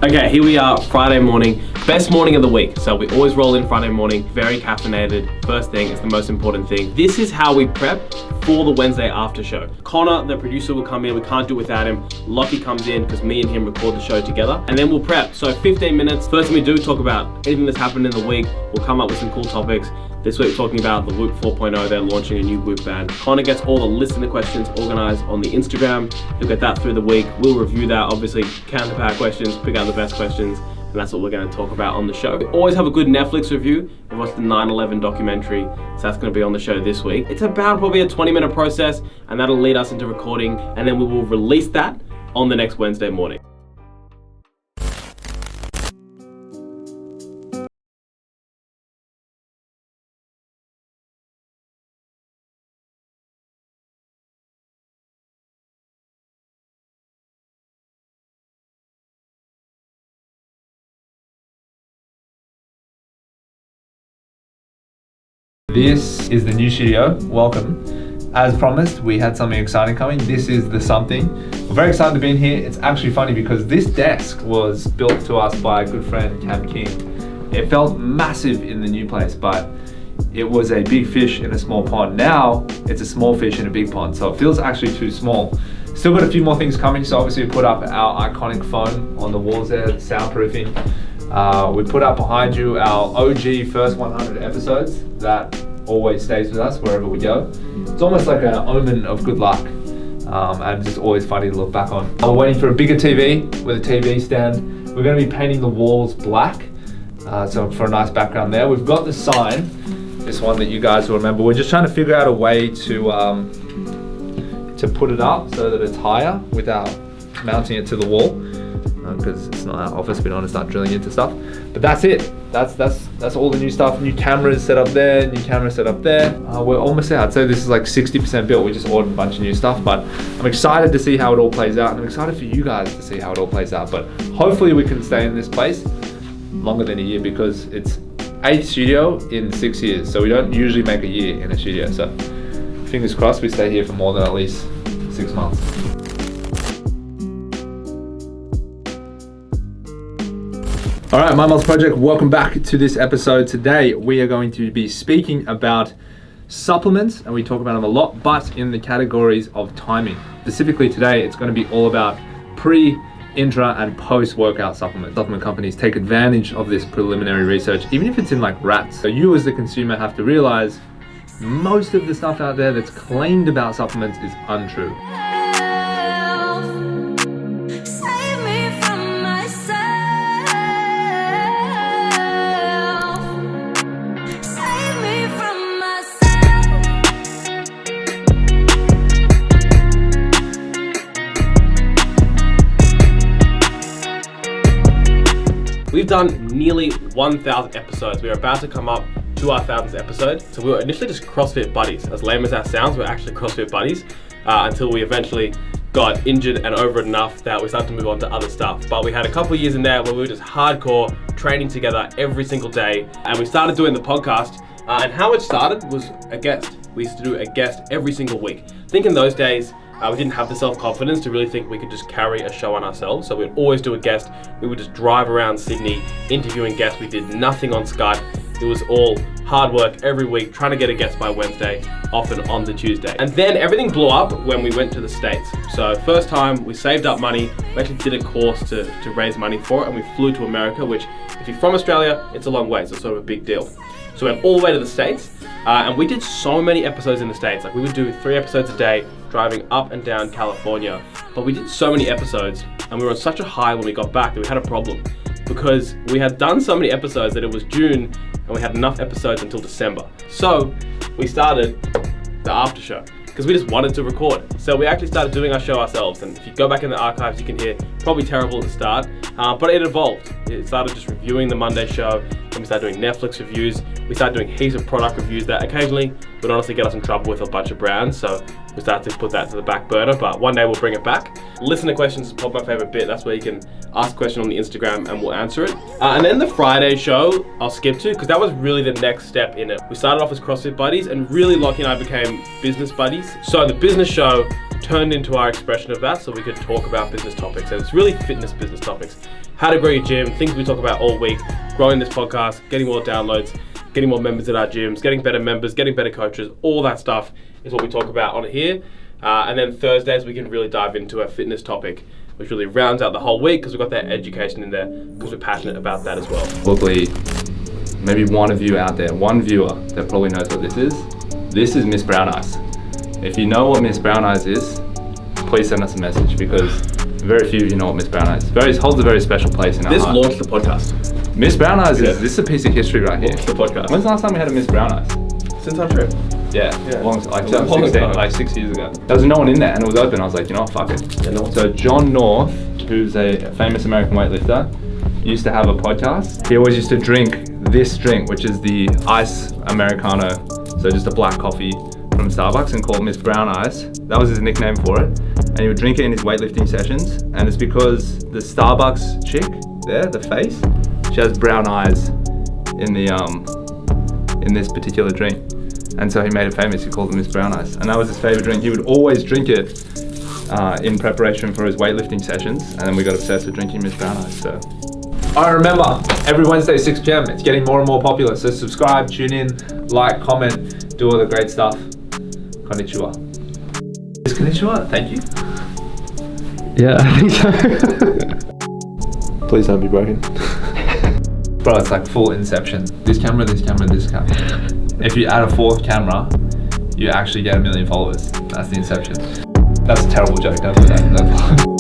Okay, here we are, Friday morning, best morning of the week. So we always roll in Friday morning, very caffeinated. First thing is the most important thing. This is how we prep for the Wednesday after show. Connor, the producer, will come in. We can't do it without him. Lockie comes in because me and him record the show together, and then we'll prep. So 15 minutes. First thing we do, talk about anything that's happened in the week. We'll come up with some cool topics. This week we're talking about the Whoop 4.0. They're launching a new Whoop band. Connor gets all the listener questions organized on the Instagram. He'll get that through the week. We'll review that, obviously counterpart questions, pick out the best questions, and that's what we're going to talk about on the show. We always have a good Netflix review. We watched the 9/11 documentary, so that's going to be on the show this week. It's about probably a 20-minute process, and that'll lead us into recording, and then we will release that on the next Wednesday morning. This is the new studio. Welcome. As promised, we had something exciting coming. This is the something. We're very excited to be in here. It's actually funny because this desk was built to us by a good friend, Cam King. It felt massive in the new place, but it was a big fish in a small pond. Now, it's a small fish in a big pond, so it feels actually too small. Still got a few more things coming, so obviously we put up our iconic phone on the walls there, soundproofing. We put up behind you our OG first 100 episodes that always stays with us wherever we go. It's almost like an omen of good luck, and just always funny to look back on. We're waiting for a bigger TV with a TV stand. We're going to be painting the walls black, so for a nice background there. We've got the sign, this one that you guys will remember. We're just trying to figure out a way to put it up so that it's higher without mounting it to the wall, because it's not our office. We don't want to start drilling into stuff. But that's it. That's all the new stuff. New cameras set up there, new camera set up there. We're almost there. I'd say this is like 60% built. We just ordered a bunch of new stuff, but I'm excited to see how it all plays out, and I'm excited for you guys to see how it all plays out. But hopefully we can stay in this place longer than a year, because it's 8th studio in 6 years. So we don't usually make a year in a studio. So fingers crossed we stay here for more than at least 6 months. All right, My Miles Project, welcome back to this episode. Today, we are going to be speaking about supplements, and we talk about them a lot, but in the categories of timing. Specifically today, it's going to be all about pre, intra, and post-workout supplements. Supplement companies take advantage of this preliminary research, even if it's in like rats. So you as the consumer have to realize most of the stuff out there that's claimed about supplements is untrue. We've done nearly 1,000 episodes. We're about to come up to our 1,000th episode. So we were initially just CrossFit buddies. As lame as that sounds, we're actually CrossFit buddies until we eventually got injured and over it enough that we started to move on to other stuff. But we had a couple of years in there where we were just hardcore training together every single day. And we started doing the podcast. And how it started was a guest. We used to do a guest every single week. I think in those days, we didn't have the self-confidence to really think we could just carry a show on ourselves. So we'd always do a guest. We would just drive around Sydney interviewing guests. We did nothing on Skype. It was all hard work every week, trying to get a guest by Wednesday, often on the Tuesday. And then everything blew up when we went to the States. So first time we saved up money. We actually did a course to raise money for it, and we flew to America, which if you're from Australia, it's a long way. So it's sort of a big deal. So we went all the way to the States, and we did so many episodes in the States. Like we would do 3 episodes a day, driving up and down California. But we did so many episodes, and we were on such a high when we got back that we had a problem, because we had done so many episodes that it was June, and we had enough episodes until December. So we started the after show, because we just wanted to record. So we actually started doing our show ourselves, and if you go back in the archives, you can hear probably terrible at the start, but it evolved. It started just reviewing the Monday show, then we started doing Netflix reviews, we started doing heaps of product reviews that occasionally would honestly get us in trouble with a bunch of brands, so we started to put that to the back burner, but one day we'll bring it back. Listener questions is probably my favorite bit. That's where you can ask a question on the Instagram and we'll answer it. And then the Friday show, I'll skip to, because that was really the next step in it. We started off as CrossFit buddies, and really Lockie and I became business buddies. So the business show turned into our expression of that so we could talk about business topics. And it's really fitness business topics. How to grow your gym, things we talk about all week, growing this podcast, getting more downloads, getting more members at our gyms, getting better members, getting better coaches, all that stuff is what we talk about on here. And then Thursdays we can really dive into a fitness topic, which really rounds out the whole week because we've got that education in there because we're passionate about that as well. Probably maybe one of you out there, one viewer that probably knows what this is. This is Miss Brown Eyes. If you know what Miss Brown Eyes is, please send us a message because very few of you know what Miss Brown Eyes is. Holds a very special place in our This heart. launched the podcast. Miss Brown Eyes this is a piece of history right here. Launched the podcast. When's the last time we had a Miss Brown Eyes? Since our trip. Yeah. Like It was a long 2016, time. like 6 years ago. There was no one in there and it was open. I was like, you know what, fuck it. Yeah, no one- So John North, who's a famous American weightlifter, used to have a podcast. He always used to drink this drink, which is the Ice Americano. So just a black coffee from Starbucks and called Miss Brown Eyes. That was his nickname for it. And he would drink it in his weightlifting sessions. And it's because the Starbucks chick there, the face, she has brown eyes in the in this particular drink. And so he made it famous. He called it Miss Brown Eyes. And that was his favorite drink. He would always drink it in preparation for his weightlifting sessions. And then we got obsessed with drinking Miss Brown Eyes. So Alright, remember, every Wednesday 6 p.m. It's getting more and more popular. So subscribe, tune in, like, comment, do all the great stuff. Konnichiwa. Is konnichiwa? Thank you. Yeah, I think so. please don't be broken. Bro, it's like full Inception. This camera, this camera, this camera. If you add a 4th camera, you actually get 1 million followers. That's the Inception. That's a terrible joke, don't do that.